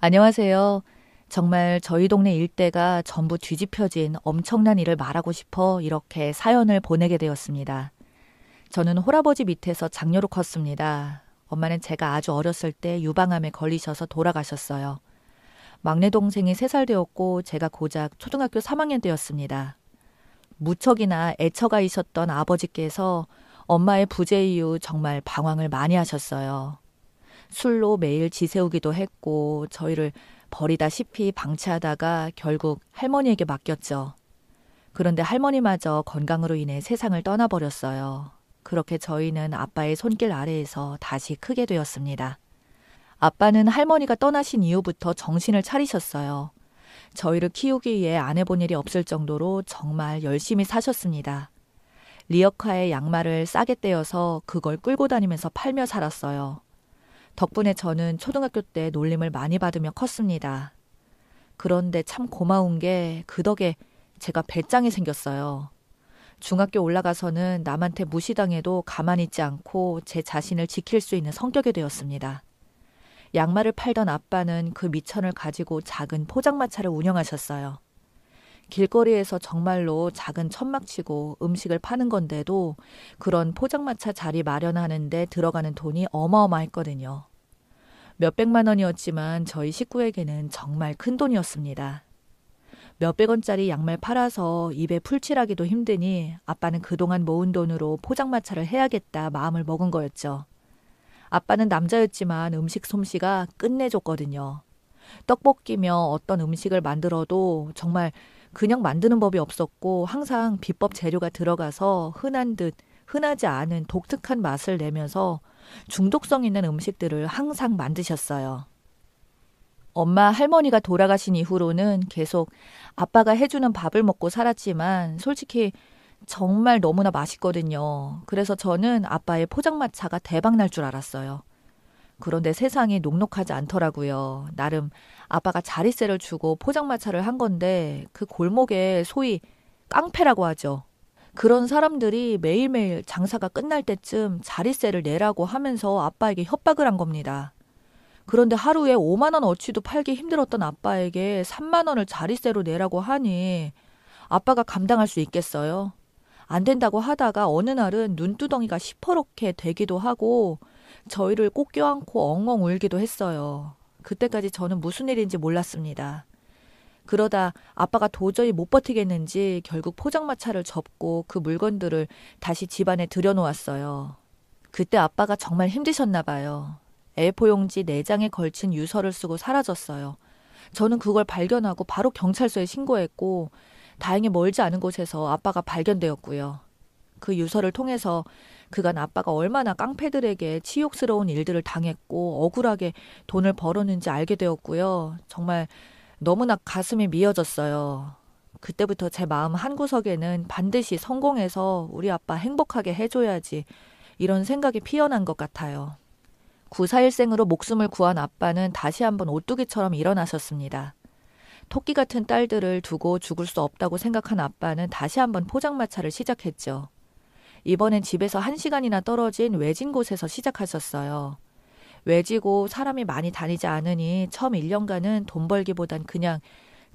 안녕하세요. 정말 저희 동네 일대가 전부 뒤집혀진 엄청난 일을 말하고 싶어 이렇게 사연을 보내게 되었습니다. 저는 홀아버지 밑에서 장녀로 컸습니다. 엄마는 제가 아주 어렸을 때 유방암에 걸리셔서 돌아가셨어요. 막내 동생이 3살 되었고 제가 고작 초등학교 3학년 때였습니다. 무척이나 애처가이셨던 아버지께서 엄마의 부재 이후 정말 방황을 많이 하셨어요. 술로 매일 지새우기도 했고 저희를 버리다시피 방치하다가 결국 할머니에게 맡겼죠. 그런데 할머니마저 건강으로 인해 세상을 떠나버렸어요. 그렇게 저희는 아빠의 손길 아래에서 다시 크게 되었습니다. 아빠는 할머니가 떠나신 이후부터 정신을 차리셨어요. 저희를 키우기 위해 안 해본 일이 없을 정도로 정말 열심히 사셨습니다. 리어카에 양말을 싸게 떼어서 그걸 끌고 다니면서 팔며 살았어요. 덕분에 저는 초등학교 때 놀림을 많이 받으며 컸습니다. 그런데 참 고마운 게 그 덕에 제가 배짱이 생겼어요. 중학교 올라가서는 남한테 무시당해도 가만히 있지 않고 제 자신을 지킬 수 있는 성격이 되었습니다. 양말을 팔던 아빠는 그 미천을 가지고 작은 포장마차를 운영하셨어요. 길거리에서 정말로 작은 천막치고 음식을 파는 건데도 그런 포장마차 자리 마련하는데 들어가는 돈이 어마어마했거든요. 몇백만 원이었지만 저희 식구에게는 정말 큰 돈이었습니다. 몇백 원짜리 양말 팔아서 입에 풀칠하기도 힘드니 아빠는 그동안 모은 돈으로 포장마차를 해야겠다 마음을 먹은 거였죠. 아빠는 남자였지만 음식 솜씨가 끝내줬거든요. 떡볶이며 어떤 음식을 만들어도 정말 그냥 만드는 법이 없었고 항상 비법 재료가 들어가서 흔한 듯 흔하지 않은 독특한 맛을 내면서 중독성 있는 음식들을 항상 만드셨어요. 엄마 할머니가 돌아가신 이후로는 계속 아빠가 해주는 밥을 먹고 살았지만 솔직히 정말 너무나 맛있거든요. 그래서 저는 아빠의 포장마차가 대박 날 줄 알았어요. 그런데 세상이 녹록하지 않더라고요. 나름 아빠가 자릿세를 주고 포장마차를 한 건데 그 골목에 소위 깡패라고 하죠. 그런 사람들이 매일매일 장사가 끝날 때쯤 자릿세를 내라고 하면서 아빠에게 협박을 한 겁니다. 그런데 하루에 5만 원 어치도 팔기 힘들었던 아빠에게 3만 원을 자릿세로 내라고 하니 아빠가 감당할 수 있겠어요? 안 된다고 하다가 어느 날은 눈두덩이가 시퍼렇게 되기도 하고 저희를 꼭 껴안고 엉엉 울기도 했어요. 그때까지 저는 무슨 일인지 몰랐습니다. 그러다 아빠가 도저히 못 버티겠는지 결국 포장마차를 접고 그 물건들을 다시 집안에 들여놓았어요. 그때 아빠가 정말 힘드셨나 봐요. A4 용지 4장에 걸친 유서를 쓰고 사라졌어요. 저는 그걸 발견하고 바로 경찰서에 신고했고 다행히 멀지 않은 곳에서 아빠가 발견되었고요. 그 유서를 통해서 그간 아빠가 얼마나 깡패들에게 치욕스러운 일들을 당했고 억울하게 돈을 벌었는지 알게 되었고요. 정말 너무나 가슴이 미어졌어요. 그때부터 제 마음 한구석에는 반드시 성공해서 우리 아빠 행복하게 해줘야지 이런 생각이 피어난 것 같아요. 941생으로 목숨을 구한 아빠는 다시 한번 오뚜기처럼 일어나셨습니다. 토끼 같은 딸들을 두고 죽을 수 없다고 생각한 아빠는 다시 한번 포장마차를 시작했죠. 이번엔 집에서 1시간이나 떨어진 외진 곳에서 시작하셨어요. 외지고 사람이 많이 다니지 않으니 처음 1년간은 돈 벌기보단 그냥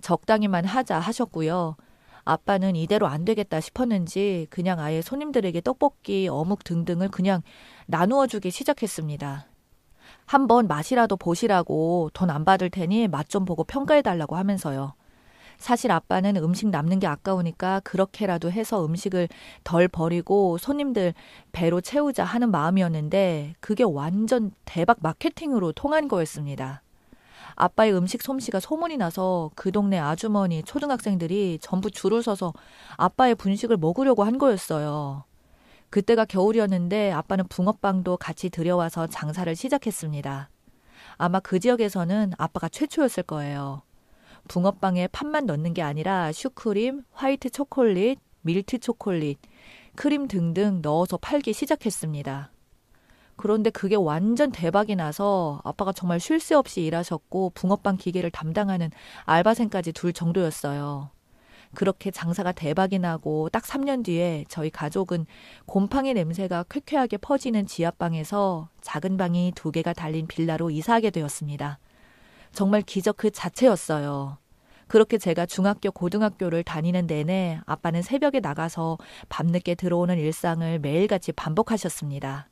적당히만 하자 하셨고요. 아빠는 이대로 안 되겠다 싶었는지 그냥 아예 손님들에게 떡볶이, 어묵 등등을 그냥 나누어 주기 시작했습니다. 한번 맛이라도 보시라고 돈 안 받을 테니 맛 좀 보고 평가해달라고 하면서요. 사실 아빠는 음식 남는 게 아까우니까 그렇게라도 해서 음식을 덜 버리고 손님들 배로 채우자 하는 마음이었는데 그게 완전 대박 마케팅으로 통한 거였습니다. 아빠의 음식 솜씨가 소문이 나서 그 동네 아주머니, 초등학생들이 전부 줄을 서서 아빠의 분식을 먹으려고 한 거였어요. 그때가 겨울이었는데 아빠는 붕어빵도 같이 들여와서 장사를 시작했습니다. 아마 그 지역에서는 아빠가 최초였을 거예요. 붕어빵에 팥만 넣는 게 아니라 슈크림, 화이트 초콜릿, 밀트 초콜릿, 크림 등등 넣어서 팔기 시작했습니다. 그런데 그게 완전 대박이 나서 아빠가 정말 쉴 새 없이 일하셨고 붕어빵 기계를 담당하는 알바생까지 둘 정도였어요. 그렇게 장사가 대박이 나고 딱 3년 뒤에 저희 가족은 곰팡이 냄새가 쾌쾌하게 퍼지는 지하방에서 작은 방이 2개가 달린 빌라로 이사하게 되었습니다. 정말 기적 그 자체였어요. 그렇게 제가 중학교, 고등학교를 다니는 내내 아빠는 새벽에 나가서 밤늦게 들어오는 일상을 매일같이 반복하셨습니다.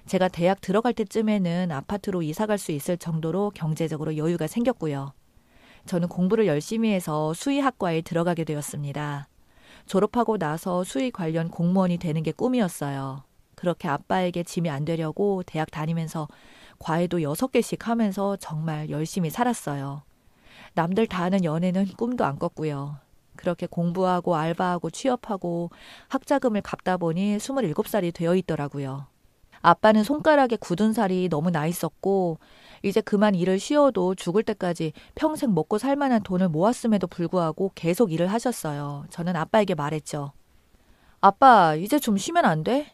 제가 대학 들어갈 때쯤에는 아파트로 이사 갈 수 있을 정도로 경제적으로 여유가 생겼고요. 저는 공부를 열심히 해서 수의학과에 들어가게 되었습니다. 졸업하고 나서 수의 관련 공무원이 되는 게 꿈이었어요. 그렇게 아빠에게 짐이 안 되려고 대학 다니면서 과외도 6개씩 하면서 정말 열심히 살았어요. 남들 다 하는 연애는 꿈도 안 꿨고요. 그렇게 공부하고 알바하고 취업하고 학자금을 갚다 보니 27살이 되어 있더라고요. 아빠는 손가락에 굳은 살이 너무 나 있었고 이제 그만 일을 쉬어도 죽을 때까지 평생 먹고 살 만한 돈을 모았음에도 불구하고 계속 일을 하셨어요. 저는 아빠에게 말했죠. 아빠, 이제 좀 쉬면 안 돼?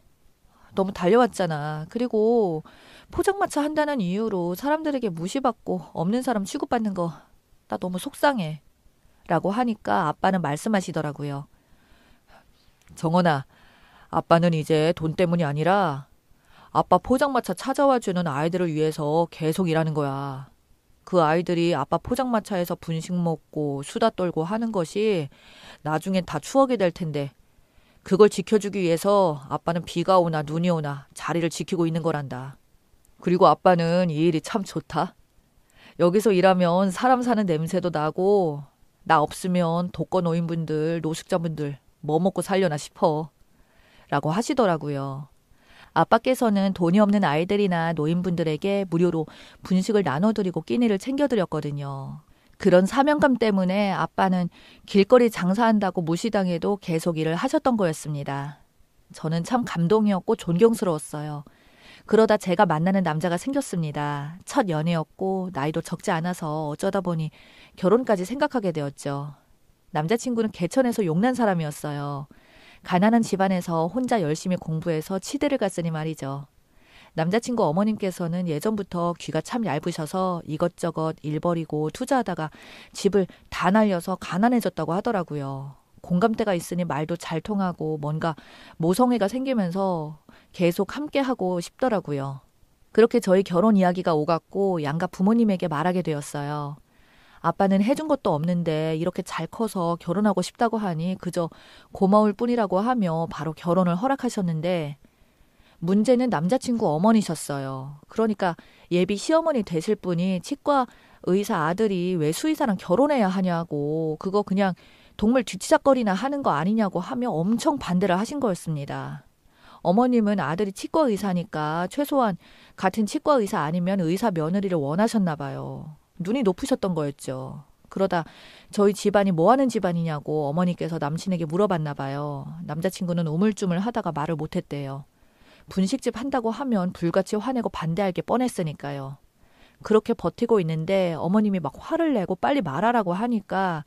너무 달려왔잖아. 그리고 포장마차 한다는 이유로 사람들에게 무시받고 없는 사람 취급받는 거 나 너무 속상해. 라고 하니까 아빠는 말씀하시더라고요. 정원아, 아빠는 이제 돈 때문이 아니라 아빠 포장마차 찾아와주는 아이들을 위해서 계속 일하는 거야. 그 아이들이 아빠 포장마차에서 분식 먹고 수다 떨고 하는 것이 나중엔 다 추억이 될 텐데 그걸 지켜주기 위해서 아빠는 비가 오나 눈이 오나 자리를 지키고 있는 거란다. 그리고 아빠는 이 일이 참 좋다. 여기서 일하면 사람 사는 냄새도 나고 나 없으면 독거 노인분들, 노숙자분들 뭐 먹고 살려나 싶어. 라고 하시더라고요. 아빠께서는 돈이 없는 아이들이나 노인분들에게 무료로 분식을 나눠드리고 끼니를 챙겨드렸거든요. 그런 사명감 때문에 아빠는 길거리 장사한다고 무시당해도 계속 일을 하셨던 거였습니다. 저는 참 감동이었고 존경스러웠어요. 그러다 제가 만나는 남자가 생겼습니다. 첫 연애였고 나이도 적지 않아서 어쩌다 보니 결혼까지 생각하게 되었죠. 남자친구는 개천에서 용난 사람이었어요. 가난한 집안에서 혼자 열심히 공부해서 치대를 갔으니 말이죠. 남자친구 어머님께서는 예전부터 귀가 참 얇으셔서 이것저것 일 버리고 투자하다가 집을 다 날려서 가난해졌다고 하더라고요. 공감대가 있으니 말도 잘 통하고 뭔가 모성애가 생기면서 계속 함께하고 싶더라고요. 그렇게 저희 결혼 이야기가 오갔고 양가 부모님에게 말하게 되었어요. 아빠는 해준 것도 없는데 이렇게 잘 커서 결혼하고 싶다고 하니 그저 고마울 뿐이라고 하며 바로 결혼을 허락하셨는데 문제는 남자친구 어머니셨어요. 그러니까 예비 시어머니 되실 분이 치과 의사 아들이 왜 수의사랑 결혼해야 하냐고 그거 그냥 동물 뒤치작거리나 하는 거 아니냐고 하며 엄청 반대를 하신 거였습니다. 어머님은 아들이 치과 의사니까 최소한 같은 치과 의사 아니면 의사 며느리를 원하셨나 봐요. 눈이 높으셨던 거였죠. 그러다 저희 집안이 뭐 하는 집안이냐고 어머니께서 남친에게 물어봤나 봐요. 남자친구는 우물쭈물 하다가 말을 못했대요. 분식집 한다고 하면 불같이 화내고 반대할 게 뻔했으니까요. 그렇게 버티고 있는데 어머님이 막 화를 내고 빨리 말하라고 하니까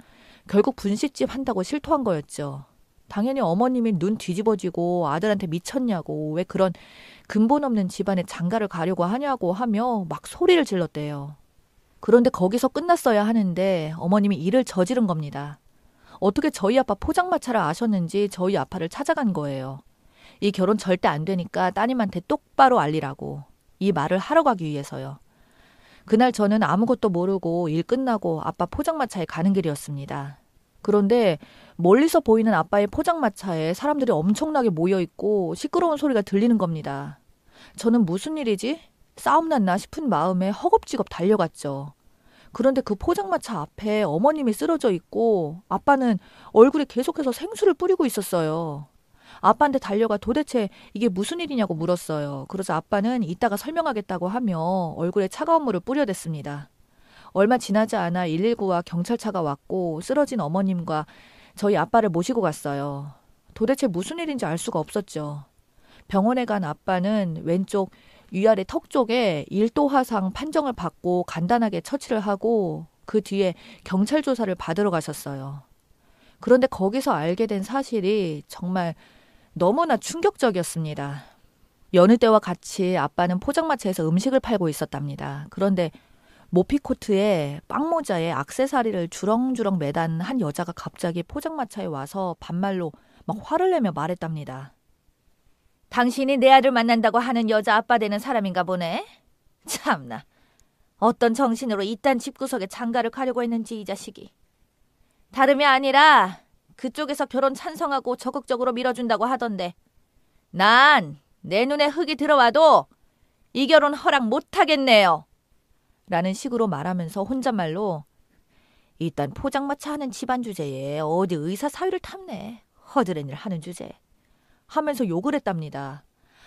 결국 분식집 한다고 실토한 거였죠. 당연히 어머님이 눈 뒤집어지고 아들한테 미쳤냐고 왜 그런 근본 없는 집안에 장가를 가려고 하냐고 하며 막 소리를 질렀대요. 그런데 거기서 끝났어야 하는데 어머님이 일을 저지른 겁니다. 어떻게 저희 아빠 포장마차를 아셨는지 저희 아빠를 찾아간 거예요. 이 결혼 절대 안 되니까 따님한테 똑바로 알리라고. 이 말을 하러 가기 위해서요. 그날 저는 아무것도 모르고 일 끝나고 아빠 포장마차에 가는 길이었습니다. 그런데 멀리서 보이는 아빠의 포장마차에 사람들이 엄청나게 모여있고 시끄러운 소리가 들리는 겁니다. 저는 무슨 일이지? 싸움 났나 싶은 마음에 허겁지겁 달려갔죠. 그런데 그 포장마차 앞에 어머님이 쓰러져 있고 아빠는 얼굴에 계속해서 생수를 뿌리고 있었어요. 아빠한테 달려가 도대체 이게 무슨 일이냐고 물었어요. 그래서 아빠는 이따가 설명하겠다고 하며 얼굴에 차가운 물을 뿌려댔습니다. 얼마 지나지 않아 119와 경찰차가 왔고 쓰러진 어머님과 저희 아빠를 모시고 갔어요. 도대체 무슨 일인지 알 수가 없었죠. 병원에 간 아빠는 왼쪽 위아래 턱 쪽에 1도 화상 판정을 받고 간단하게 처치를 하고 그 뒤에 경찰 조사를 받으러 가셨어요. 그런데 거기서 알게 된 사실이 정말 너무나 충격적이었습니다. 여느 때와 같이 아빠는 포장마차에서 음식을 팔고 있었답니다. 그런데 모피코트에 빵모자에 액세서리를 주렁주렁 매단 한 여자가 갑자기 포장마차에 와서 반말로 막 화를 내며 말했답니다. 당신이 내 아들 만난다고 하는 여자 아빠 되는 사람인가 보네. 참나. 어떤 정신으로 이딴 집구석에 장가를 가려고 했는지 이 자식이. 다름이 아니라 그쪽에서 결혼 찬성하고 적극적으로 밀어준다고 하던데 난 내 눈에 흙이 들어와도 이 결혼 허락 못하겠네요. 라는 식으로 말하면서 혼잣말로 이딴 포장마차 하는 집안 주제에 어디 의사 사위를 탐내. 허드렛 일 하는 주제. 하면서 욕을 했답니다.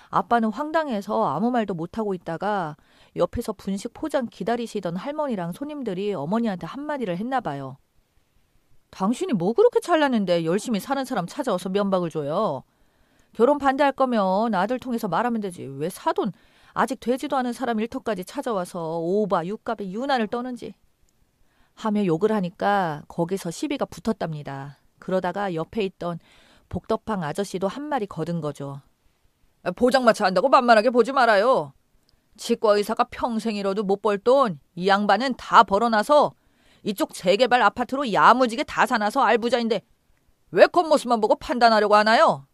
아빠는 황당해서 아무 말도 못하고 있다가 옆에서 분식 포장 기다리시던 할머니랑 손님들이 어머니한테 한마디를 했나 봐요. 당신이 뭐 그렇게 잘났는데 열심히 사는 사람 찾아와서 면박을 줘요. 결혼 반대할 거면 아들 통해서 말하면 되지. 왜 사돈 아직 되지도 않은 사람 일터까지 찾아와서 오바 육갑에 유난을 떠는지. 하며 욕을 하니까 거기서 시비가 붙었답니다. 그러다가 옆에 있던 복덕방 아저씨도 한 마리 거둔 거죠. 포장마차 한다고 만만하게 보지 말아요. 치과 의사가 평생 잃어도 못 벌 돈 이 양반은 다 벌어놔서 이쪽 재개발 아파트로 야무지게 다 사놔서 알부자인데 왜 겉모습만 보고 판단하려고 하나요?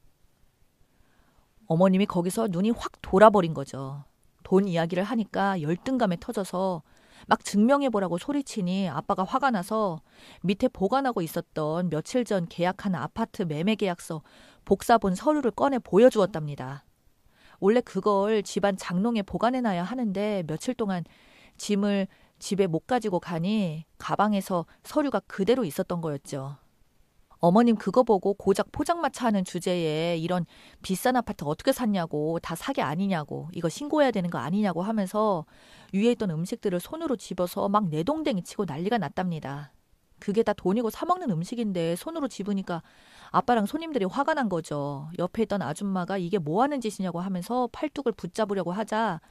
어머님이 거기서 눈이 확 돌아버린 거죠. 돈 이야기를 하니까 열등감에 터져서 막 증명해보라고 소리치니 아빠가 화가 나서 밑에 보관하고 있었던 며칠 전 계약한 아파트 매매 계약서 복사본 서류를 꺼내 보여주었답니다. 원래 그걸 집안 장롱에 보관해놔야 하는데 며칠 동안 짐을 집에 못 가지고 가니 가방에서 서류가 그대로 있었던 거였죠. 어머님 그거 보고 고작 포장마차 하는 주제에 이런 비싼 아파트 어떻게 샀냐고, 다 사기 아니냐고, 이거 신고해야 되는 거 아니냐고 하면서 위에 있던 음식들을 손으로 집어서 막 내동댕이 치고 난리가 났답니다. 그게 다 돈이고 사 먹는 음식인데 손으로 집으니까 아빠랑 손님들이 화가 난 거죠. 옆에 있던 아줌마가 이게 뭐 하는 짓이냐고 하면서 팔뚝을 붙잡으려고 하자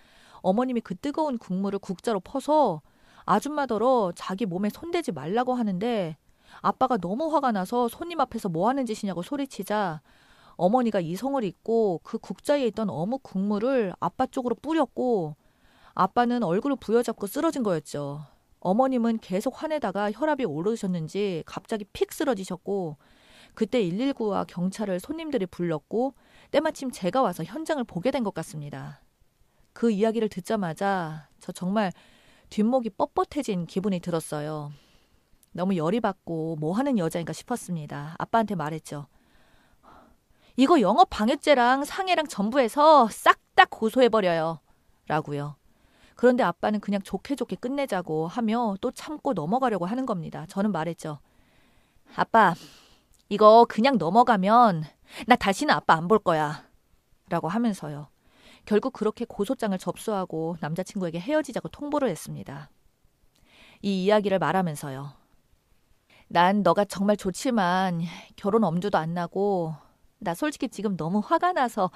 어머님이 그 뜨거운 국물을 국자로 퍼서 아줌마더러 자기 몸에 손대지 말라고 하는데 아빠가 너무 화가 나서 손님 앞에서 뭐 하는 짓이냐고 소리치자 어머니가 이성을 잊고 그 국자에 있던 어묵 국물을 아빠 쪽으로 뿌렸고 아빠는 얼굴을 부여잡고 쓰러진 거였죠. 어머님은 계속 화내다가 혈압이 오르셨는지 갑자기 픽 쓰러지셨고 그때 119와 경찰을 손님들이 불렀고 때마침 제가 와서 현장을 보게 된 것 같습니다. 그 이야기를 듣자마자 저 정말 뒷목이 뻣뻣해진 기분이 들었어요. 너무 열이 받고 뭐 하는 여자인가 싶었습니다. 아빠한테 말했죠. 이거 영업 방해죄랑 상해랑 전부 해서 싹 다 고소해버려요. 라고요. 그런데 아빠는 그냥 좋게 좋게 끝내자고 하며 또 참고 넘어가려고 하는 겁니다. 저는 말했죠. 아빠, 이거 그냥 넘어가면 나 다시는 아빠 안 볼 거야. 라고 하면서요. 결국 그렇게 고소장을 접수하고 남자친구에게 헤어지자고 통보를 했습니다. 이 이야기를 말하면서요. 난 너가 정말 좋지만 결혼 엄두도 안 나고 나 솔직히 지금 너무 화가 나서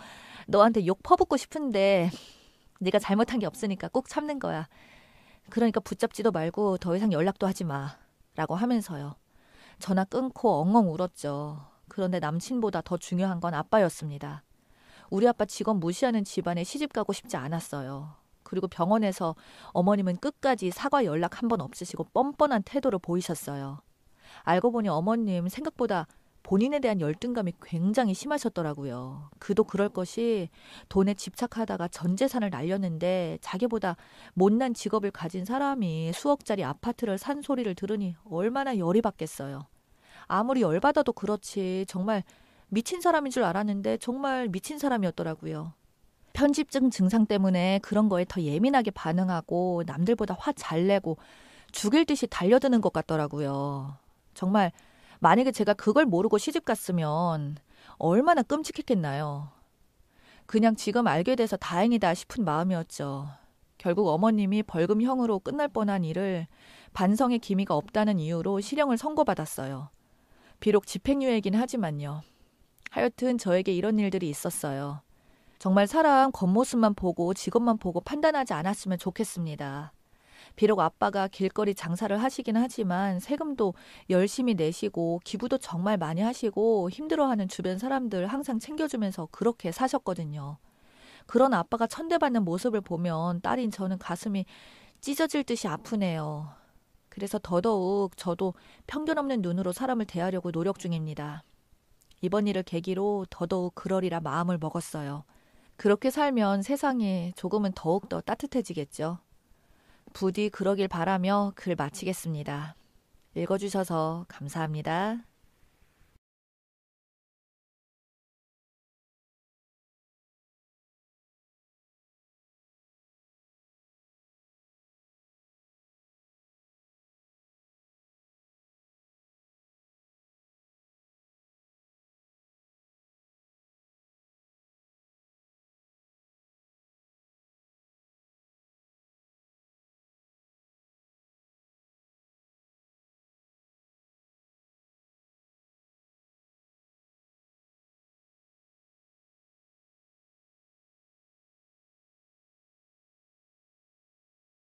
너한테 욕 퍼붓고 싶은데 네가 잘못한 게 없으니까 꼭 참는 거야. 그러니까 붙잡지도 말고 더 이상 연락도 하지 마. 라고 하면서요. 전화 끊고 엉엉 울었죠. 그런데 남친보다 더 중요한 건 아빠였습니다. 우리 아빠 직원 무시하는 집안에 시집 가고 싶지 않았어요. 그리고 병원에서 어머님은 끝까지 사과 연락 한 번 없으시고 뻔뻔한 태도를 보이셨어요. 알고 보니 어머님 생각보다 본인에 대한 열등감이 굉장히 심하셨더라고요. 그도 그럴 것이 돈에 집착하다가 전 재산을 날렸는데 자기보다 못난 직업을 가진 사람이 수억짜리 아파트를 산 소리를 들으니 얼마나 열이 받겠어요. 아무리 열받아도 그렇지 정말 미친 사람인 줄 알았는데 정말 미친 사람이었더라고요. 편집증 증상 때문에 그런 거에 더 예민하게 반응하고 남들보다 화 잘 내고 죽일 듯이 달려드는 것 같더라고요. 정말 만약에 제가 그걸 모르고 시집 갔으면 얼마나 끔찍했겠나요. 그냥 지금 알게 돼서 다행이다 싶은 마음이었죠. 결국 어머님이 벌금형으로 끝날 뻔한 일을 반성의 기미가 없다는 이유로 실형을 선고받았어요. 비록 집행유예이긴 하지만요. 하여튼 저에게 이런 일들이 있었어요. 정말 사람 겉모습만 보고 직업만 보고 판단하지 않았으면 좋겠습니다. 비록 아빠가 길거리 장사를 하시긴 하지만 세금도 열심히 내시고 기부도 정말 많이 하시고 힘들어하는 주변 사람들 항상 챙겨주면서 그렇게 사셨거든요. 그런 아빠가 천대받는 모습을 보면 딸인 저는 가슴이 찢어질 듯이 아프네요. 그래서 더더욱 저도 편견 없는 눈으로 사람을 대하려고 노력 중입니다. 이번 일을 계기로 더더욱 그러리라 마음을 먹었어요. 그렇게 살면 세상이 조금은 더욱더 따뜻해지겠죠. 부디 그러길 바라며 글 마치겠습니다. 읽어주셔서 감사합니다.